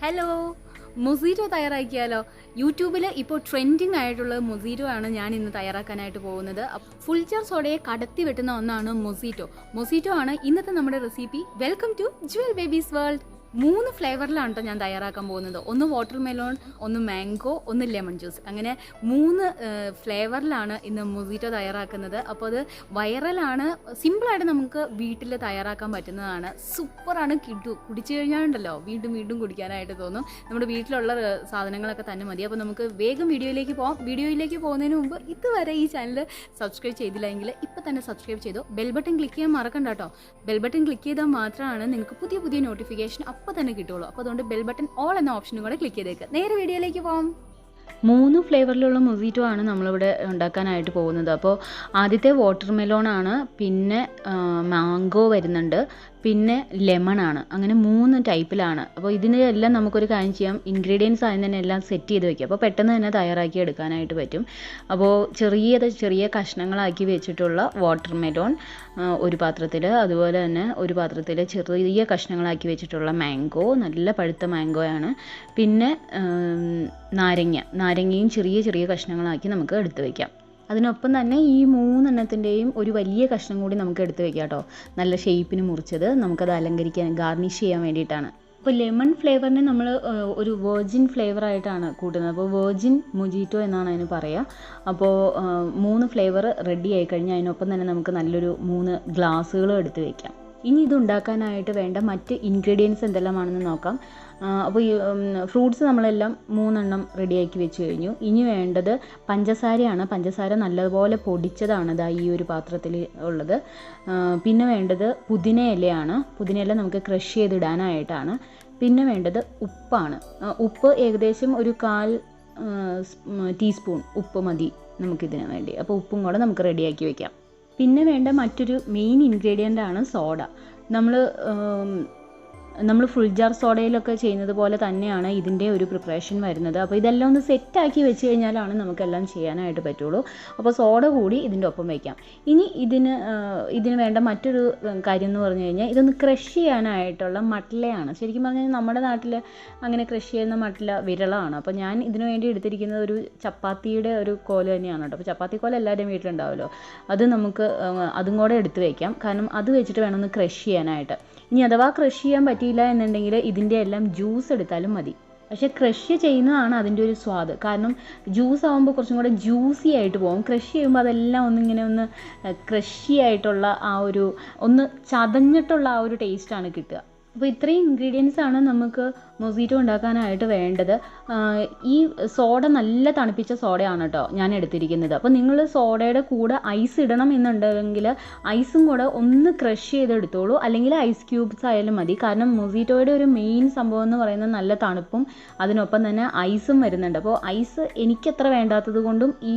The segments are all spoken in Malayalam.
ഹലോ, മൊസീറ്റോ തയ്യാറാക്കിയാലോ? യൂട്യൂബിൽ ഇപ്പോൾ ട്രെൻഡിങ് ആയിട്ടുള്ള മൊസീറ്റോ ആണ് ഞാൻ ഇന്ന് തയ്യാറാക്കാനായിട്ട് പോകുന്നത്. ഫുൾ ജാർ സോഡയെ കടത്തി വെട്ടുന്ന ഒന്നാണ് മൊസീറ്റോ. മൊസീറ്റോ ആണ് ഇന്നത്തെ നമ്മുടെ recipe. Welcome to Jewel Babies World. 3 ഫ്ലേവറിലാണ് കേട്ടോ ഞാൻ തയ്യാറാക്കാൻ പോകുന്നത്. ഒന്ന് വാട്ടർ മെലോൺ, ഒന്ന് മാംഗോ, ഒന്ന് ലെമൺ ജ്യൂസ്. അങ്ങനെ 3 ഫ്ലേവറിലാണ് ഇന്ന് മൊസീറ്റോ തയ്യാറാക്കുന്നത്. അപ്പോൾ അത് വൈറലാണ്, സിമ്പിളായിട്ട് നമുക്ക് വീട്ടിൽ തയ്യാറാക്കാൻ പറ്റുന്നതാണ്. സൂപ്പറാണ്. കുടിച്ചു കഴിഞ്ഞാലുണ്ടല്ലോ വീണ്ടും വീണ്ടും കുടിക്കാനായിട്ട് തോന്നും. നമ്മുടെ വീട്ടിലുള്ള സാധനങ്ങളൊക്കെ തന്നെ മതി. അപ്പോൾ നമുക്ക് വേഗം വീഡിയോയിലേക്ക് പോകാം. വീഡിയോയിലേക്ക് പോകുന്നതിന് മുമ്പ് ഇതുവരെ ഈ ചാനൽ സബ്സ്ക്രൈബ് ചെയ്തില്ലെങ്കിൽ ഇപ്പോൾ തന്നെ സബ്സ്ക്രൈബ് ചെയ്തോ. ബെൽ ബട്ടൺ ക്ലിക്ക് ചെയ്യാൻ മറക്കണ്ട കേട്ടോ. ബെൽ ബട്ടൺ ക്ലിക്ക് ചെയ്താൽ മാത്രമാണ് നിങ്ങൾക്ക് പുതിയ പുതിയ നോട്ടിഫിക്കേഷൻ അപ്പോൾ തന്നെ കിട്ടുള്ളൂ. അപ്പോൾ അതുകൊണ്ട് ബെൽ ബട്ടൺ ഓൾ എന്ന ഓപ്ഷനും കൂടെ ക്ലിക്ക് ചെയ്തേക്ക്. നേരെ വീഡിയോയിലേക്ക് പോകാം. 3 ഫ്ലേവറിലുള്ള മൊസീറ്റോ ആണ് നമ്മളിവിടെ ഉണ്ടാക്കാനായിട്ട് പോകുന്നത്. അപ്പോൾ ആദ്യത്തെ വാട്ടർ മെലോൺ ആണ്, പിന്നെ മാംഗോ വരുന്നുണ്ട്, പിന്നെ ലെമൺ ആണ്. അങ്ങനെ 3 ടൈപ്പിലാണ്. അപ്പോൾ ഇതിനെല്ലാം നമുക്കൊരു കാര്യം ചെയ്യാം, ഇൻഗ്രീഡിയൻസ് ആദ്യം തന്നെ എല്ലാം സെറ്റ് ചെയ്ത് വയ്ക്കുക. അപ്പോൾ പെട്ടെന്ന് തന്നെ തയ്യാറാക്കി എടുക്കാനായിട്ട് പറ്റും. അപ്പോൾ ചെറിയ കഷ്ണങ്ങളാക്കി വെച്ചിട്ടുള്ള വാട്ടർ മെലോൺ ഒരു പാത്രത്തിൽ, അതുപോലെ തന്നെ ഒരു പാത്രത്തിൽ ചെറിയ കഷ്ണങ്ങളാക്കി വെച്ചിട്ടുള്ള മാംഗോ, നല്ല പഴുത്ത മാംഗോയാണ്. പിന്നെ നാരങ്ങയും ചെറിയ കഷ്ണങ്ങളാക്കി നമുക്ക് എടുത്ത് വയ്ക്കാം. അതിനൊപ്പം തന്നെ ഈ 3 എണ്ണത്തിൻ്റെയും ഒരു വലിയ കഷ്ണം കൂടി നമുക്ക് എടുത്ത് വെക്കാം കേട്ടോ. നല്ല ഷേപ്പിന് മുറിച്ചത് നമുക്കത് അലങ്കരിക്കാൻ, ഗാർണിഷ് ചെയ്യാൻ വേണ്ടിയിട്ടാണ്. അപ്പോൾ ലെമൺ ഫ്ലേവറിനെ നമ്മൾ ഒരു വെർജിൻ ഫ്ലേവറായിട്ടാണ് കൂട്ടുന്നത്. അപ്പോൾ വെർജിൻ മൊജീറ്റോ എന്നാണ് അതിന് പറയുക. അപ്പോൾ 3 ഫ്ലേവർ റെഡി ആയി കഴിഞ്ഞാൽ അതിനൊപ്പം തന്നെ നമുക്ക് നല്ലൊരു 3 ഗ്ലാസ്സുകളും എടുത്ത് വയ്ക്കാം. ഇനി ഇത് ഉണ്ടാക്കാനായിട്ട് വേണ്ട മറ്റ് ഇൻഗ്രീഡിയൻസ് എന്തെല്ലാമാണെന്ന് നോക്കാം. അപ്പോൾ ഈ ഫ്രൂട്ട്സ് നമ്മളെല്ലാം 3 എണ്ണം റെഡിയാക്കി വെച്ച് കഴിഞ്ഞു. ഇനി വേണ്ടത് പഞ്ചസാരയാണ്. പഞ്ചസാര നല്ലപോലെ പൊടിച്ചതാണ് ഇതാ ഈ ഒരു പാത്രത്തിൽ ഉള്ളത്. പിന്നെ വേണ്ടത് പുതിന ഇലയാണ്. പുതിന ഇല നമുക്ക് ക്രഷ് ചെയ്തിടാനായിട്ടാണ്. പിന്നെ വേണ്ടത് ഉപ്പാണ്. ഉപ്പ് ഏകദേശം ഒരു 1/4 ടീസ്പൂൺ ഉപ്പ് മതി നമുക്കിതിന് വേണ്ടി. അപ്പോൾ ഉപ്പും കൂടെ നമുക്ക് റെഡിയാക്കി വയ്ക്കാം. പിന്നെ വേണ്ട മറ്റൊരു മെയിൻ ഇൻഗ്രീഡിയൻ്റ് ആണ് സോഡ. നമ്മൾ ഫുൾ ജാർ സോഡയിലൊക്കെ ചെയ്യുന്നത് പോലെ തന്നെയാണ് ഇതിൻ്റെ ഒരു പ്രിപ്പറേഷൻ വരുന്നത്. അപ്പോൾ ഇതെല്ലാം ഒന്ന് സെറ്റാക്കി വെച്ച് കഴിഞ്ഞാലാണ് നമുക്കെല്ലാം ചെയ്യാനായിട്ട് പറ്റുള്ളൂ. അപ്പോൾ സോഡ കൂടി ഇതിൻ്റെ ഒപ്പം വയ്ക്കാം. ഇനി ഇതിന് വേണ്ട മറ്റൊരു കാര്യം എന്ന് പറഞ്ഞു കഴിഞ്ഞാൽ ഇതൊന്ന് ക്രഷ് ചെയ്യാനായിട്ടുള്ള മട്ടലയാണ്. ശരിക്കും പറഞ്ഞാൽ നമ്മുടെ നാട്ടിൽ അങ്ങനെ ക്രഷ് ചെയ്യുന്ന മട്ടല വിരളമാണ്. അപ്പോൾ ഞാൻ ഇതിനു വേണ്ടി എടുത്തിരിക്കുന്നത് ഒരു ചപ്പാത്തിയുടെ ഒരു കോല് തന്നെയാണ് കേട്ടോ. അപ്പോൾ ചപ്പാത്തി കോല് എല്ലാവരുടെയും വീട്ടിലുണ്ടാവുമല്ലോ. അത് നമുക്ക് അതും കൂടെ എടുത്ത് വയ്ക്കാം. കാരണം അത് വെച്ചിട്ട് വേണം ഒന്ന് ക്രഷ് ചെയ്യാനായിട്ട്. ഇനി അഥവാ ക്രഷ് ചെയ്യാൻ പറ്റിയില്ല എന്നുണ്ടെങ്കിൽ ഇതിൻ്റെ എല്ലാം ജ്യൂസ് എടുത്താലും മതി. പക്ഷേ ക്രഷ് ചെയ്യുന്നതാണ് അതിൻ്റെ ഒരു സ്വാദ്. കാരണം ജ്യൂസ് ആകുമ്പോൾ കുറച്ചും കൂടെ ജ്യൂസി ആയിട്ട് പോകും. ക്രഷ് ചെയ്യുമ്പോൾ അതെല്ലാം ഒന്ന് ക്രഷി ആയിട്ടുള്ള ആ ഒരു ഒന്ന് ചതഞ്ഞിട്ടുള്ള ആ ഒരു ടേസ്റ്റാണ് കിട്ടുക. അപ്പോൾ ഇത്രയും ഇൻഗ്രീഡിയൻസ് ആണ് നമുക്ക് മൊസീറ്റോ ഉണ്ടാക്കാനായിട്ട് വേണ്ടത്. ഈ സോഡ നല്ല തണുപ്പിച്ച സോഡയാണ് കേട്ടോ ഞാൻ എടുത്തിരിക്കുന്നത്. അപ്പോൾ നിങ്ങൾ സോഡയുടെ കൂടെ ഐസ് ഇടണം എന്നുണ്ടെങ്കിൽ ഐസും കൂടെ ഒന്ന് ക്രഷ് ചെയ്തെടുത്തോളൂ, അല്ലെങ്കിൽ ഐസ് ക്യൂബ്സ് ആയാലും മതി. കാരണം മൊസീറ്റോയുടെ ഒരു മെയിൻ സംഭവം എന്ന് പറയുന്നത് നല്ല തണുപ്പും അതിനൊപ്പം തന്നെ ഐസും വരുന്നുണ്ട്. അപ്പോൾ ഐസ് എനിക്കത്ര വേണ്ടാത്തത് കൊണ്ടും ഈ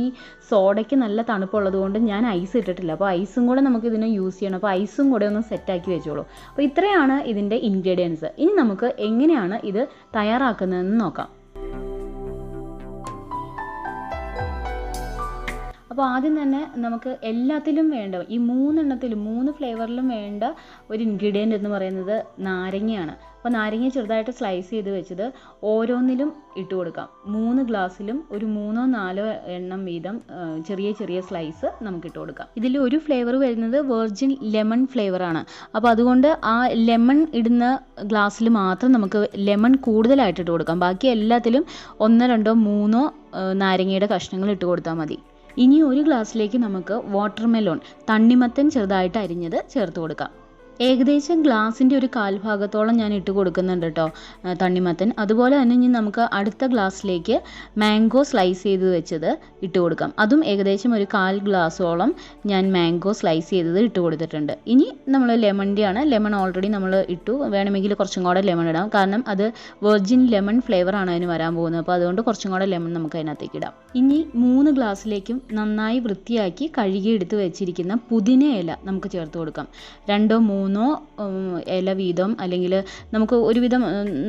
സോഡയ്ക്ക് നല്ല തണുപ്പുള്ളത് കൊണ്ടും ഞാൻ ഐസ് ഇട്ടിട്ടില്ല. അപ്പോൾ ഐസും കൂടെ നമുക്ക് ഇതിനെ യൂസ് ചെയ്യണം. അപ്പോൾ ഐസും കൂടെ ഒന്ന് സെറ്റാക്കി വെച്ചോളൂ. അപ്പോൾ ഇത്രയാണ് ഇതിൻ്റെ ഇൻഗ്രീഡിയൻസ്. ഇനി നമുക്ക് എങ്ങനെയാണ് ഇത് തയ്യാറാക്കുന്നതെന്ന് നോക്കാം. അപ്പോൾ ആദ്യം തന്നെ നമുക്ക് എല്ലാത്തിലും വേണ്ട ഈ 3 ഫ്ലേവറിലും വേണ്ട ഒരു ഇൻഗ്രീഡിയൻ്റ് എന്ന് പറയുന്നത് നാരങ്ങയാണ്. അപ്പോൾ നാരങ്ങ ചെറുതായിട്ട് സ്ലൈസ് ചെയ്ത് വെച്ചത് ഓരോന്നിലും ഇട്ട് കൊടുക്കാം. 3 ഗ്ലാസ്സിലും ഒരു 3-4 എണ്ണം വീതം ചെറിയ സ്ലൈസ് നമുക്ക് ഇട്ട് കൊടുക്കാം. ഇതിൽ ഒരു ഫ്ലേവർ വരുന്നത് വെർജിൻ ലെമൺ ഫ്ലേവറാണ്. അപ്പോൾ അതുകൊണ്ട് ആ ലെമൺ ഇടുന്ന ഗ്ലാസ്സിൽ മാത്രം നമുക്ക് ലെമൺ കൂടുതലായിട്ട് ഇട്ട് കൊടുക്കാം. ബാക്കി എല്ലാത്തിലും 1, 2, 3 നാരങ്ങയുടെ കഷ്ണങ്ങൾ ഇട്ട് കൊടുത്താൽ മതി. ഇനി ഒരു ഗ്ലാസ്സിലേക്ക് നമുക്ക് വാട്ടർ മെലോൺ, തണ്ണിമത്തൻ ചെറുതായിട്ട് അരിഞ്ഞത് ചേർത്ത് കൊടുക്കാം. ഏകദേശം ഗ്ലാസിൻ്റെ ഒരു 1/4 ഭാഗത്തോളം ഞാൻ ഇട്ട് കൊടുക്കുന്നുണ്ട് കേട്ടോ തണ്ണിമത്തൻ. അതുപോലെ തന്നെ ഇനി നമുക്ക് അടുത്ത ഗ്ലാസ്സിലേക്ക് മാംഗോ സ്ലൈസ് ചെയ്ത് വെച്ചത് ഇട്ട് കൊടുക്കാം. അതും ഏകദേശം ഒരു 1/4 ഗ്ലാസ്സോളം ഞാൻ മാംഗോ സ്ലൈസ് ചെയ്തത് ഇട്ട് കൊടുത്തിട്ടുണ്ട്. ഇനി നമ്മൾ ലെമണിൻ്റെയാണ്. ലെമൺ ഓൾറെഡി നമ്മൾ ഇട്ടു. വേണമെങ്കിൽ കുറച്ചും കൂടെ ലെമൺ ഇടാം. കാരണം അത് വെർജിൻ ലെമൺ ഫ്ലേവറാണ് അതിന് വരാൻ പോകുന്നത്. അപ്പോൾ അതുകൊണ്ട് കുറച്ചും കൂടെ ലെമൺ നമുക്ക് അതിനകത്തേക്ക് ഇടാം. ഇനി 3 ഗ്ലാസ്സിലേക്കും നന്നായി വൃത്തിയാക്കി കഴുകി എടുത്ത് വെച്ചിരിക്കുന്ന പുതിന ഇല നമുക്ക് ചേർത്ത് കൊടുക്കാം. 2-3 3 ഇല വീതം, അല്ലെങ്കിൽ നമുക്ക് ഒരുവിധം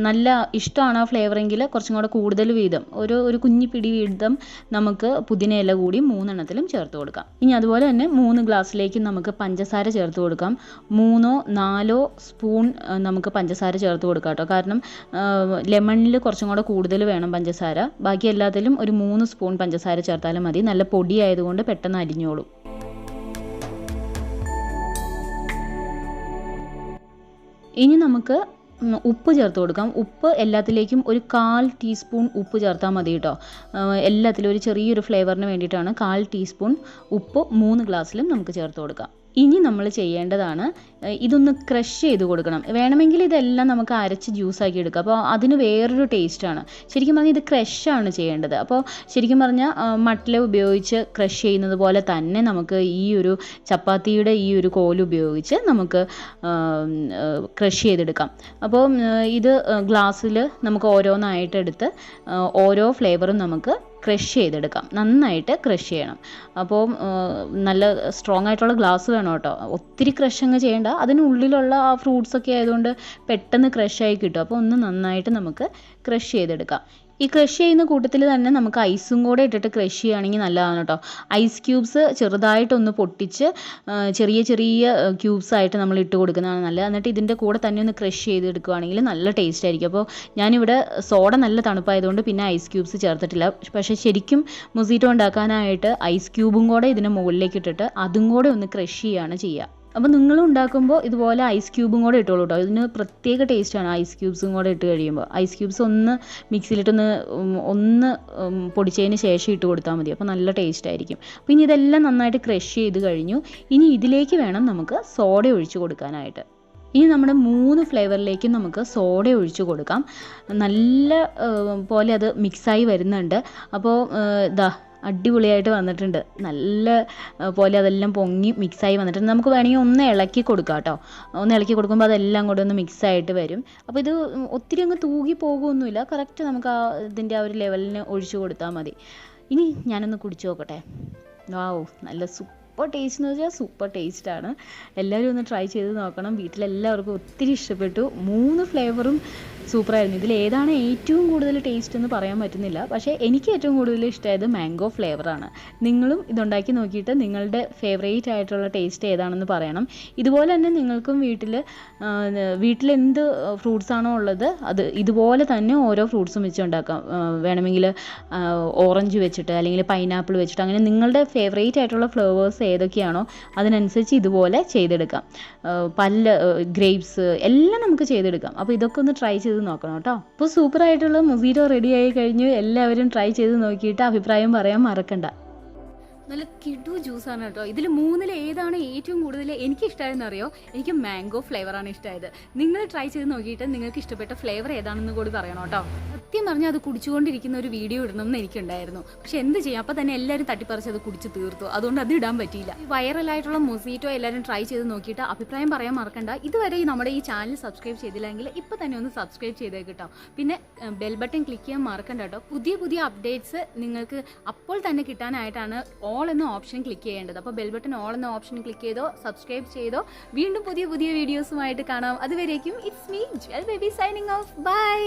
നല്ല ഇഷ്ടമാണ് ആ ഫ്ലേവറെങ്കിൽ കുറച്ചും കൂടെ കൂടുതൽ വീതം ഒരു കുഞ്ഞി പിടി വീതം നമുക്ക് പുതിന ഇല കൂടി 3 എണ്ണത്തിലും ചേർത്ത് കൊടുക്കാം. ഇനി അതുപോലെ തന്നെ 3 ഗ്ലാസ്സിലേക്ക് നമുക്ക് പഞ്ചസാര ചേർത്ത് കൊടുക്കാം. 3-4 സ്പൂൺ നമുക്ക് പഞ്ചസാര ചേർത്ത് കൊടുക്കാം കേട്ടോ. കാരണം ലെമണിൽ കുറച്ചും കൂടെ കൂടുതൽ വേണം പഞ്ചസാര. ബാക്കി എല്ലാത്തിലും ഒരു 3 സ്പൂൺ പഞ്ചസാര ചേർത്താലും മതി. നല്ല പൊടി ആയതുകൊണ്ട് പെട്ടെന്ന് അരിഞ്ഞോളും. ഇനി നമുക്ക് ഉപ്പ് ചേർത്ത് കൊടുക്കാം. ഉപ്പ് എല്ലാത്തിലേക്കും ഒരു 1/4 ടീസ്പൂൺ ഉപ്പ് ചേർത്താൽ മതി കേട്ടോ. എല്ലാത്തിലും ഒരു ചെറിയൊരു ഫ്ലേവറിന് വേണ്ടിയിട്ടാണ് 1/4 ടീസ്പൂൺ ഉപ്പ് 3 ഗ്ലാസ്സിലും നമുക്ക് ചേർത്ത് കൊടുക്കാം. ഇനി നമ്മൾ ചെയ്യേണ്ടതാണ് ഇതൊന്ന് ക്രഷ് ചെയ്ത് കൊടുക്കണം. വേണമെങ്കിൽ ഇതെല്ലാം നമുക്ക് അരച്ച് ജ്യൂസാക്കി എടുക്കാം. അപ്പോൾ അതിന് വേറൊരു ടേസ്റ്റാണ്. ശരിക്കും പറഞ്ഞാൽ ഇത് ക്രഷാണ് ചെയ്യേണ്ടത്. അപ്പോൾ ശരിക്കും പറഞ്ഞാൽ മട്ടല ഉപയോഗിച്ച് ക്രഷ് ചെയ്യുന്നത് പോലെ തന്നെ നമുക്ക് ഈ ഒരു ചപ്പാത്തിയുടെ ഈ ഒരു കോല് ഉപയോഗിച്ച് നമുക്ക് ക്രഷ് ചെയ്തെടുക്കാം. അപ്പോൾ ഇത് ഗ്ലാസ്സിൽ നമുക്ക് ഓരോന്നായിട്ട് എടുത്ത് ഓരോ ഫ്ലേവറും നമുക്ക് ക്രഷ് ചെയ്തെടുക്കാം. നന്നായിട്ട് ക്രഷ് ചെയ്യണം. അപ്പോൾ നല്ല സ്ട്രോങ് ആയിട്ടുള്ള ഗ്ലാസ് വേണം കേട്ടോ. ഒത്തിരി ക്രഷ് അങ്ങ് ചെയ്യേണ്ട. അതിനുള്ളിലുള്ള ആ ഫ്രൂട്ട്സൊക്കെ ആയതുകൊണ്ട് പെട്ടെന്ന് ക്രഷായി കിട്ടും. അപ്പോൾ ഒന്ന് നന്നായിട്ട് നമുക്ക് ക്രഷ് ചെയ്തെടുക്കാം. ഈ ക്രഷ് ചെയ്യുന്ന കൂട്ടത്തിൽ തന്നെ നമുക്ക് ഐസും കൂടെ ഇട്ടിട്ട് ക്രഷ് ചെയ്യുകയാണെങ്കിൽ നല്ലതാണ് കേട്ടോ. ഐസ് ക്യൂബ്സ് ചെറുതായിട്ടൊന്ന് പൊട്ടിച്ച് ചെറിയ ചെറിയ ക്യൂബ്സ് ആയിട്ട് നമ്മൾ ഇട്ട് കൊടുക്കുന്നതാണ് നല്ലത്. എന്നിട്ട് ഇതിൻ്റെ കൂടെ തന്നെ ഒന്ന് ക്രഷ് ചെയ്തെടുക്കുകയാണെങ്കിൽ നല്ല ടേസ്റ്റ് ആയിരിക്കും. അപ്പോൾ ഞാനിവിടെ സോഡ നല്ല തണുപ്പായതുകൊണ്ട് പിന്നെ ഐസ് ക്യൂബ്സ് ചേർത്തിട്ടില്ല. പക്ഷേ ശരിക്കും മൊസീറ്റോ ഉണ്ടാക്കാനായിട്ട് ഐസ് ക്യൂബും കൂടെ ഇതിന് മുകളിലേക്ക് ഇട്ടിട്ട് അതും കൂടെ ഒന്ന് ക്രഷ് ചെയ്യുകയാണ് ചെയ്യുക. അപ്പോൾ നിങ്ങളും ഉണ്ടാക്കുമ്പോൾ ഇതുപോലെ ഐസ് ക്യൂബും കൂടെ ഇട്ടോളൂ കേട്ടോ. ഇതിന് പ്രത്യേക ടേസ്റ്റാണ് ഐസ് ക്യൂബ്സും കൂടെ ഇട്ട് കഴിയുമ്പോൾ. ഐസ് ക്യൂബ്സ് ഒന്ന് മിക്സിയിലിട്ടൊന്ന് പൊടിച്ചതിന് ശേഷം ഇട്ട് കൊടുത്താൽ മതി. അപ്പോൾ നല്ല ടേസ്റ്റ് ആയിരിക്കും. അപ്പോൾ ഇനി ഇതെല്ലാം നന്നായിട്ട് ക്രഷ് ചെയ്ത് കഴിഞ്ഞു. ഇനി ഇതിലേക്ക് വേണം നമുക്ക് സോഡ ഒഴിച്ച് കൊടുക്കാനായിട്ട്. ഇനി നമ്മുടെ 3 ഫ്ലേവറിലേക്കും നമുക്ക് സോഡ ഒഴിച്ച് കൊടുക്കാം. നല്ല പോലെ അത് മിക്സായി വരുന്നുണ്ട്. അപ്പോൾ അടിപൊളിയായിട്ട് വന്നിട്ടുണ്ട്. നല്ല പോലെ അതെല്ലാം പൊങ്ങി മിക്സായി വന്നിട്ടുണ്ട്. നമുക്ക് വേണമെങ്കിൽ ഒന്ന് ഇളക്കി കൊടുക്കാം കേട്ടോ. ഒന്ന് ഇളക്കി കൊടുക്കുമ്പോൾ അതെല്ലാം കൂടെ ഒന്ന് മിക്സായിട്ട് വരും. അപ്പോൾ ഇത് ഒത്തിരി അങ്ങ് തൂകി പോകുമൊന്നുമില്ല. കറക്റ്റ് നമുക്ക് ഇതിൻ്റെ ആ ഒരു ലെവലിന് ഒഴിച്ചു കൊടുത്താൽ മതി. ഇനി ഞാനൊന്ന് കുടിച്ചു നോക്കട്ടെ. വാവ്, നല്ല സൂപ്പർ ടേസ്റ്റ് എന്ന് വെച്ചാൽ സൂപ്പർ ടേസ്റ്റാണ്. എല്ലാവരും ഒന്ന് ട്രൈ ചെയ്ത് നോക്കണം. വീട്ടിലെല്ലാവർക്കും ഒത്തിരി ഇഷ്ടപ്പെട്ടു. 3 ഫ്ലേവറും സൂപ്പറായിരുന്നു. ഇതിൽ ഏതാണ് ഏറ്റവും കൂടുതൽ ടേസ്റ്റ് എന്ന് പറയാൻ പറ്റുന്നില്ല. പക്ഷേ എനിക്ക് ഏറ്റവും കൂടുതൽ ഇഷ്ടമായത് മാംഗോ ഫ്ലേവറാണ്. നിങ്ങളും ഇതുണ്ടാക്കി നോക്കിയിട്ട് നിങ്ങളുടെ ഫേവറേറ്റ് ആയിട്ടുള്ള ടേസ്റ്റ് ഏതാണെന്ന് പറയണം. ഇതുപോലെ തന്നെ നിങ്ങൾക്കും വീട്ടിലെന്ത് ഫ്രൂട്ട്സാണോ ഉള്ളത് അത് ഇതുപോലെ തന്നെ ഓരോ ഫ്രൂട്ട്സും വെച്ച് ഉണ്ടാക്കാം. വേണമെങ്കിൽ ഓറഞ്ച് വെച്ചിട്ട് അല്ലെങ്കിൽ പൈനാപ്പിൾ വെച്ചിട്ട് അങ്ങനെ നിങ്ങളുടെ ഫേവറേറ്റ് ആയിട്ടുള്ള ഫ്ലേവേഴ്സ് ഏതൊക്കെയാണോ അതിനനുസരിച്ച് ഇതുപോലെ ചെയ്തെടുക്കാം. ഗ്രേപ്സ് എല്ലാം നമുക്ക് ചെയ്തെടുക്കാം. അപ്പോൾ ഇതൊക്കെ ഒന്ന് ട്രൈ ചെയ്ത് നോക്കണം കേട്ടോ. അപ്പോൾ സൂപ്പറായിട്ടുള്ള മൊസീറ്റോ റെഡി ആയി കഴിഞ്ഞു. എല്ലാവരും ട്രൈ ചെയ്ത് നോക്കിയിട്ട് അഭിപ്രായം പറയാൻ മറക്കണ്ട. നല്ല കിടു ജ്യൂസാണ് കേട്ടോ. ഇതിൽ 3-ൽ ഏതാണ് ഏറ്റവും കൂടുതൽ എനിക്ക് ഇഷ്ടമായെന്ന് അറിയോ? എനിക്ക് മാംഗോ ഫ്ലേവറാണ് ഇഷ്ടമായത്. നിങ്ങൾ ട്രൈ ചെയ്ത് നോക്കിയിട്ട് നിങ്ങൾക്ക് ഇഷ്ടപ്പെട്ട ഫ്ലേവർ ഏതാണെന്ന് കൂടി പറയണം കേട്ടോ. സത്യം പറഞ്ഞാൽ അത് കുടിച്ചുകൊണ്ടിരിക്കുന്ന ഒരു വീഡിയോ ഇടണമെന്ന് എനിക്കുണ്ടായിരുന്നു. പക്ഷെ എന്ത് ചെയ്യാം, അപ്പോൾ തന്നെ എല്ലാവരും തട്ടിപ്പറിച്ച് അത് കുടിച്ച് തീർത്തു. അതുകൊണ്ട് അത് ഇടാൻ പറ്റിയില്ല. വൈറലായിട്ടുള്ള മൊസീറ്റോ എല്ലാവരും ട്രൈ ചെയ്ത് നോക്കിയിട്ട് അഭിപ്രായം പറയാൻ മറക്കണ്ട. ഇതുവരെ നമ്മുടെ ഈ ചാനൽ സബ്സ്ക്രൈബ് ചെയ്തില്ലെങ്കിൽ ഇപ്പോൾ തന്നെ ഒന്ന് സബ്സ്ക്രൈബ് ചെയ്തേക്ക് കേട്ടോ. പിന്നെ ബെൽ ബട്ടൺ ക്ലിക്ക് ചെയ്യാൻ മറക്കണ്ട കേട്ടോ. പുതിയ അപ്ഡേറ്റ്സ് നിങ്ങൾക്ക് അപ്പോൾ തന്നെ കിട്ടാനായിട്ടാണ് ഓൾ എന്ന ഓപ്ഷൻ ക്ലിക്ക് ചെയ്യേണ്ടത്. അപ്പോൾ ബെൽ ബട്ടൺ ഓൾ എന്ന ഓപ്ഷൻ ക്ലിക്ക് ചെയ്തോ സബ്സ്ക്രൈബ് ചെയ്തോ. വീണ്ടും പുതിയ വീഡിയോസുമായിട്ട് കാണാം. അതുവരേക്കും it's me Jewel Baby signing off. By.